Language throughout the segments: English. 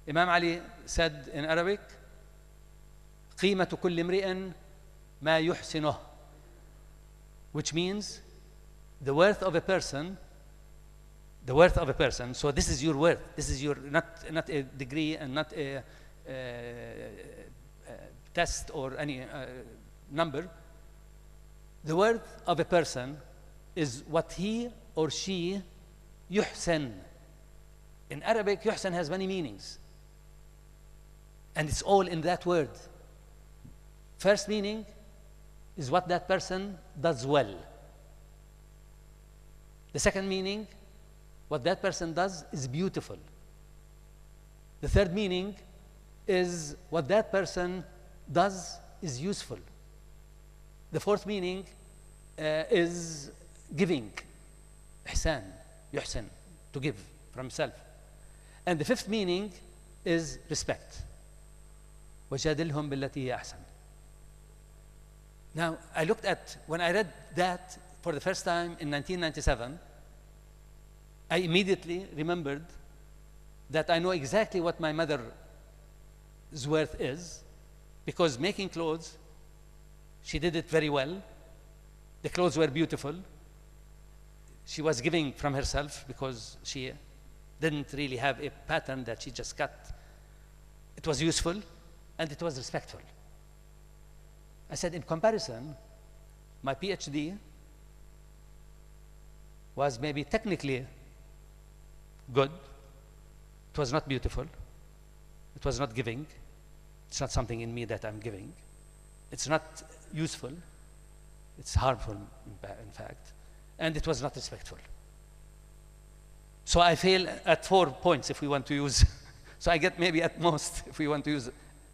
Imam Ali said in Arabic, قيمة كل امرئ ما يحسنه, which means the worth of a person, so this is your worth, this is your, not a degree and not a test or any number. The worth of a person is what he or she يحسن. In Arabic, يحسن has many meanings, and it's all in that word. First meaning is what that person does well. The second meaning, what that person does is beautiful. The third meaning is what that person does is useful. The fourth meaning is giving, ihsan, yuhsan, to give from himself. And the fifth meaning is respect. وَجَادِلْهُمْ بِالَّتِي هِيَ أَحْسَنُ. Now, I looked at, when I read that for the first time in 1997, I immediately remembered that I know exactly what my mother's worth is, because making clothes, she did it very well. The clothes were beautiful. She was giving from herself because she didn't really have a pattern that she just cut. It was useful and it was respectful. I said, in comparison, my PhD was maybe technically good. It was not beautiful. It was not giving. It's not something in me that I'm giving. It's not useful. It's harmful, in fact. And it was not respectful. So I fail at 4 points if we want to use. So I get maybe at most, if we want to use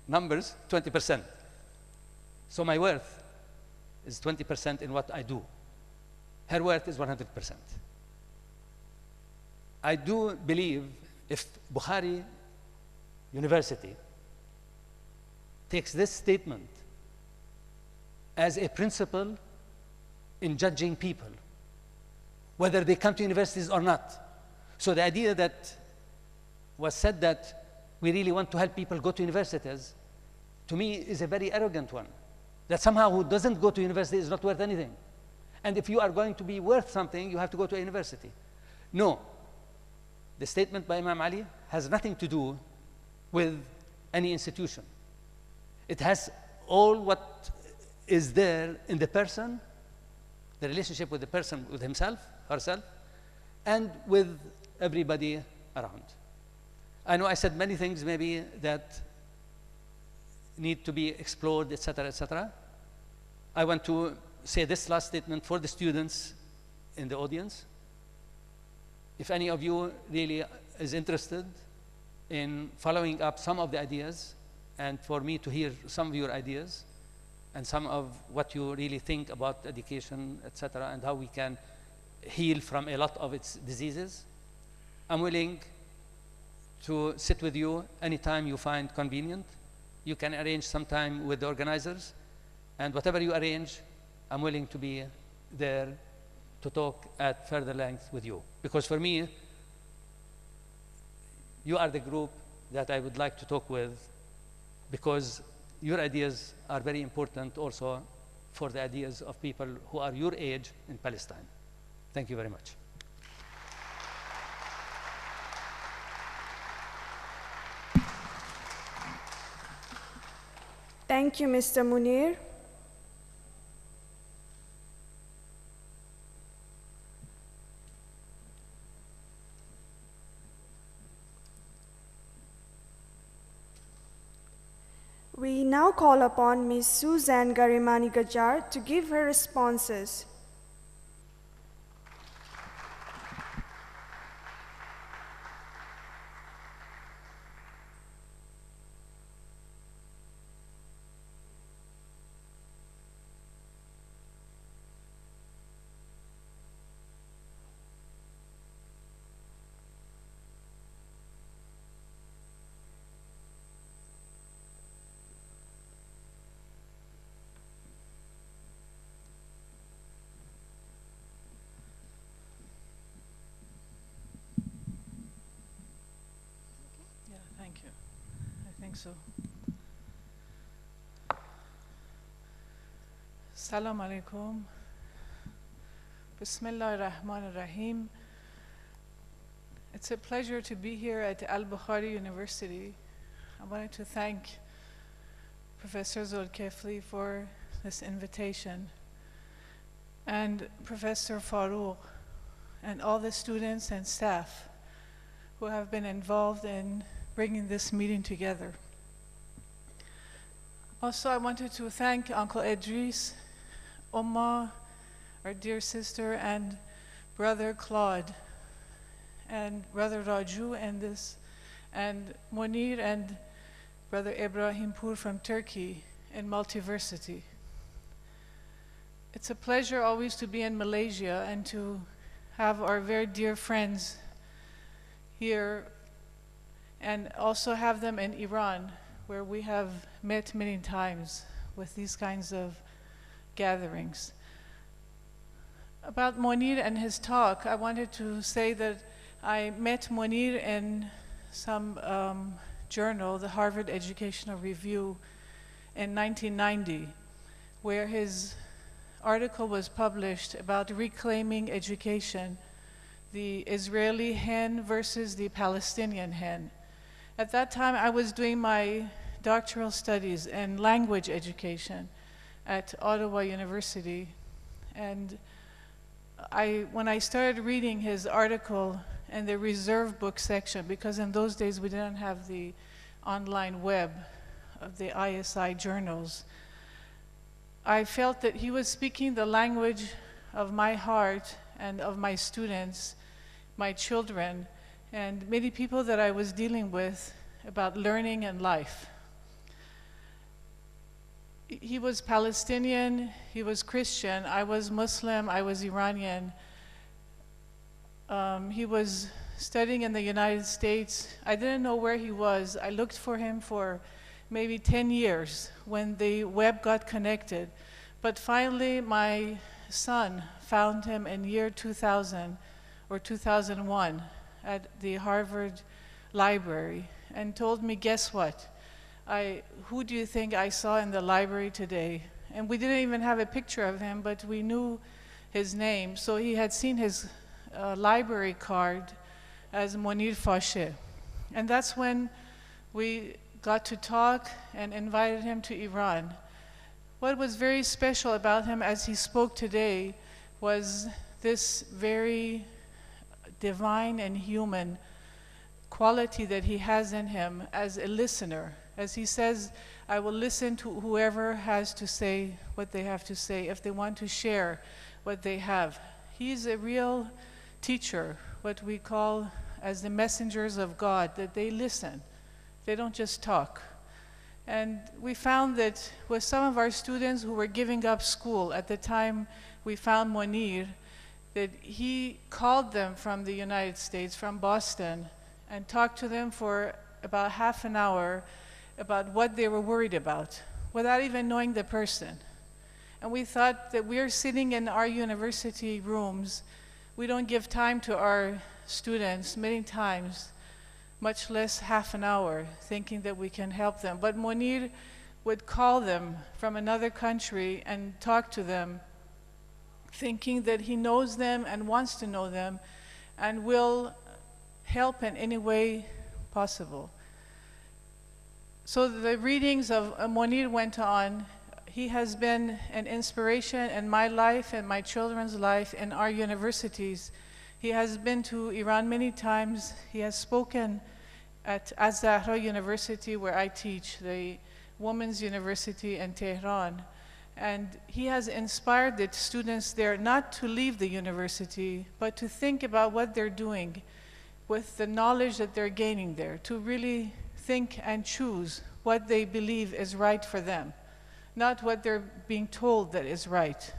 numbers, 20%. So my worth is 20% in what I do. Her worth is 100%. I do believe if Bukhari University takes this statement as a principle in judging people, whether they come to universities or not. So the idea that was said that we really want to help people go to universities, to me is a very arrogant one. That somehow who doesn't go to university is not worth anything. And if you are going to be worth something, you have to go to a university. No. The statement by Imam Ali has nothing to do with any institution. It has all what is there in the person, the relationship with the person, with himself, herself, and with everybody around. I know I said many things maybe that need to be explored, etc., etc. I want to say this last statement for the students in the audience. If any of you really is interested in following up some of the ideas, and for me to hear some of your ideas, and some of what you really think about education, etc., and how we can heal from a lot of its diseases, I'm willing to sit with you anytime you find convenient. You can arrange some time with the organizers, and whatever you arrange, I'm willing to be there to talk at further length with you. Because for me, you are the group that I would like to talk with, because your ideas are very important also for the ideas of people who are your age in Palestine. Thank you very much. Thank you, Mr. Munir. We now call upon Ms. Suzanne Garimani Gajar to give her responses. think so. Salam alaikum. Bismillah ar-Rahman ar-Rahim. It's a pleasure to be here at Al-Bukhari University. I wanted to thank Professor Zulkifli for this invitation, and Professor Farouk, and all the students and staff who have been involved in bringing this meeting together. Also, I wanted to thank Uncle Idris, Omma, our dear sister, and Brother Claude, and Brother Raju, and Munir, and Brother Ibrahim Pur from Turkey in Multiversity. It's a pleasure always to be in Malaysia and to have our very dear friends here, and also have them in Iran, where we have met many times with these kinds of gatherings. About Munir and his talk, I wanted to say that I met Munir in some journal, the Harvard Educational Review, in 1990, where his article was published about reclaiming education, the Israeli hen versus the Palestinian hen. At that time, I was doing my doctoral studies in language education at Ottawa University, and when I started reading his article in the reserve book section, because in those days we didn't have the online web of the ISI journals, I felt that he was speaking the language of my heart and of my students, my children, and many people that I was dealing with about learning and life. He was Palestinian, he was Christian, I was Muslim, I was Iranian. He was studying in the United States. I didn't know where he was. I looked for him for maybe 10 years when the web got connected. But finally, my son found him in year 2000 or 2001 at the Harvard Library and told me, guess what? Who do you think I saw in the library today? And we didn't even have a picture of him, but we knew his name. So he had seen his library card as Munir Fashe. And that's when we got to talk and invited him to Iran. What was very special about him as he spoke today was this very divine and human quality that he has in him as a listener. As he says, I will listen to whoever has to say what they have to say, if they want to share what they have. He's a real teacher, what we call as the messengers of God, that they listen. They don't just talk. And we found that with some of our students who were giving up school at the time we found Munir, that he called them from the United States, from Boston, and talked to them for about half an hour about what they were worried about, without even knowing the person. And we thought that we're sitting in our university rooms, we don't give time to our students many times, much less half an hour, thinking that we can help them. But Munir would call them from another country and talk to them, thinking that he knows them and wants to know them and will help in any way possible. So the readings of Munir went on. He has been an inspiration in my life and my children's life in our universities. He has been to Iran many times. He has spoken at Az-Zahra University, where I teach, the Women's University in Tehran. And he has inspired the students there not to leave the university, but to think about what they're doing with the knowledge that they're gaining there, to really think and choose what they believe is right for them, not what they're being told that is right.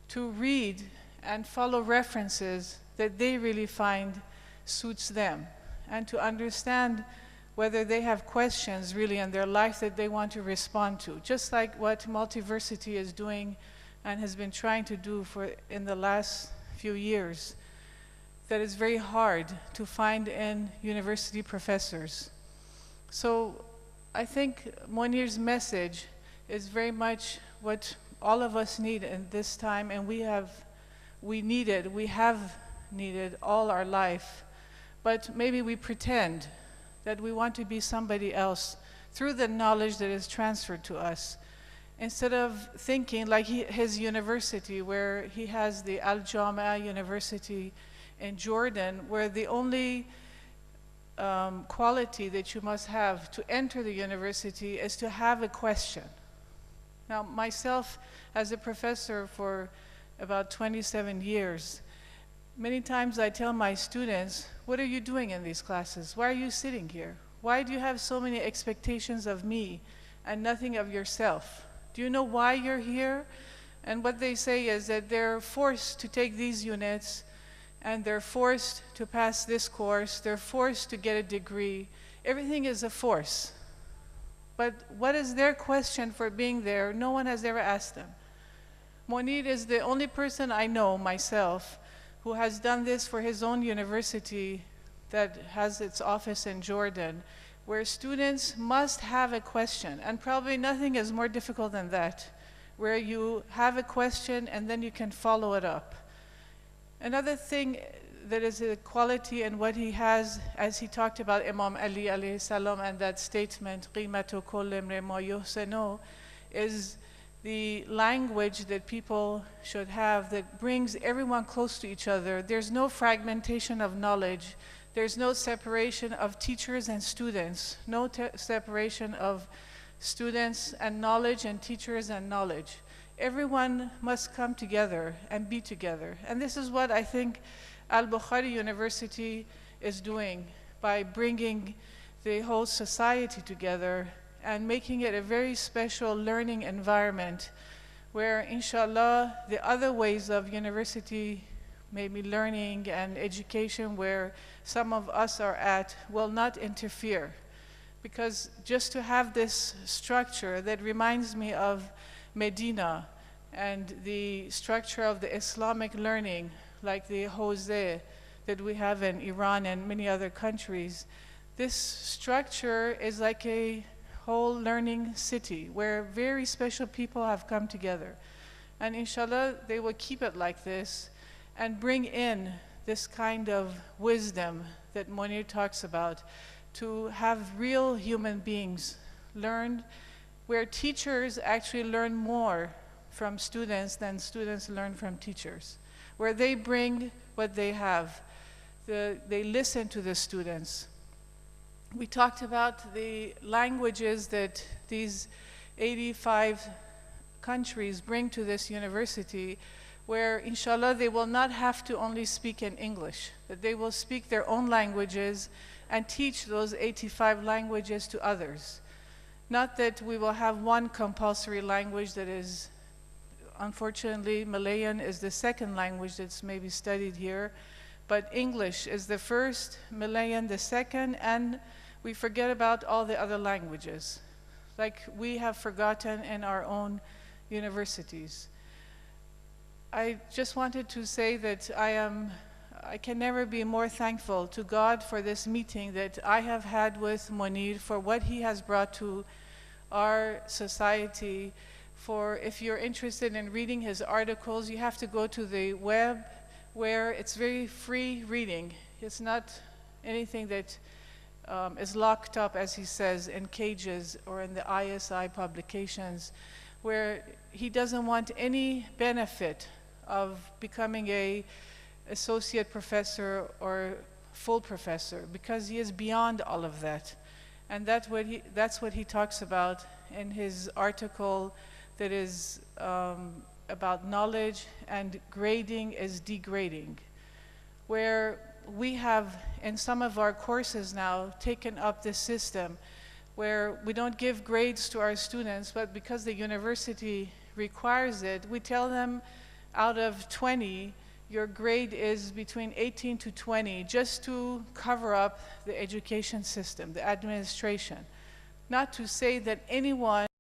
To read and follow references that they really find suits them, and to understand whether they have questions really in their life that they want to respond to, just like what Multiversity is doing and has been trying to do in the last few years, that is very hard to find in university professors. So I think Monir's message is very much what all of us need in this time, and we have needed all our life. But maybe we pretend that we want to be somebody else through the knowledge that is transferred to us, instead of thinking like his university, where he has the Al-Jama University in Jordan, where the only quality that you must have to enter the university is to have a question. Now, myself, as a professor for about 27 years, many times I tell my students, what are you doing in these classes? Why are you sitting here? Why do you have so many expectations of me and nothing of yourself? Do you know why you're here? And what they say is that they're forced to take these units, and they're forced to pass this course, they're forced to get a degree. Everything is a force. But what is their question for being there? No one has ever asked them. Monir is the only person I know, myself, who has done this for his own university that has its office in Jordan, where students must have a question, and probably nothing is more difficult than that, where you have a question and then you can follow it up. Another thing that is a quality in what he has, as he talked about Imam Ali alayhi salam and that statement, قِيمَةُ كُلِّ امْرِئٍ مَا يُحْسِنُهُ, is the language that people should have that brings everyone close to each other. There's no fragmentation of knowledge. There's no separation of teachers and students, no separation of students and knowledge and teachers and knowledge. Everyone must come together and be together. And this is what I think Al-Bukhari University is doing by bringing the whole society together and making it a very special learning environment where, inshallah, the other ways of university, maybe learning and education where some of us are at, will not interfere. Because just to have this structure that reminds me of Medina and the structure of the Islamic learning, like the Jose that we have in Iran and many other countries, this structure is like a whole learning city where very special people have come together. And inshallah, they will keep it like this and bring in this kind of wisdom that Monir talks about, to have real human beings learn, where teachers actually learn more from students than students learn from teachers, where they bring what they have. They listen to the students. We talked about the languages that these 85 countries bring to this university, where inshallah they will not have to only speak in English, that they will speak their own languages and teach those 85 languages to others. Not that we will have one compulsory language that is, unfortunately, Malayan is the second language that's maybe studied here, but English is the first, Malayan the second, and we forget about all the other languages, like we have forgotten in our own universities. I just wanted to say that I can never be more thankful to God for this meeting that I have had with Monir, for what he has brought to our society. For if you're interested in reading his articles, you have to go to the web, where it's very free reading. It's not anything that is locked up, as he says, in cages or in the ISI publications, where he doesn't want any benefit of becoming a associate professor or full professor, because he is beyond all of that. And that's what he talks about in his article that is about knowledge and grading is degrading, where we have in some of our courses now taken up this system where we don't give grades to our students, but because the university requires it, we tell them out of 20, your grade is between 18 to 20, just to cover up the education system, the administration. Not to say that anyone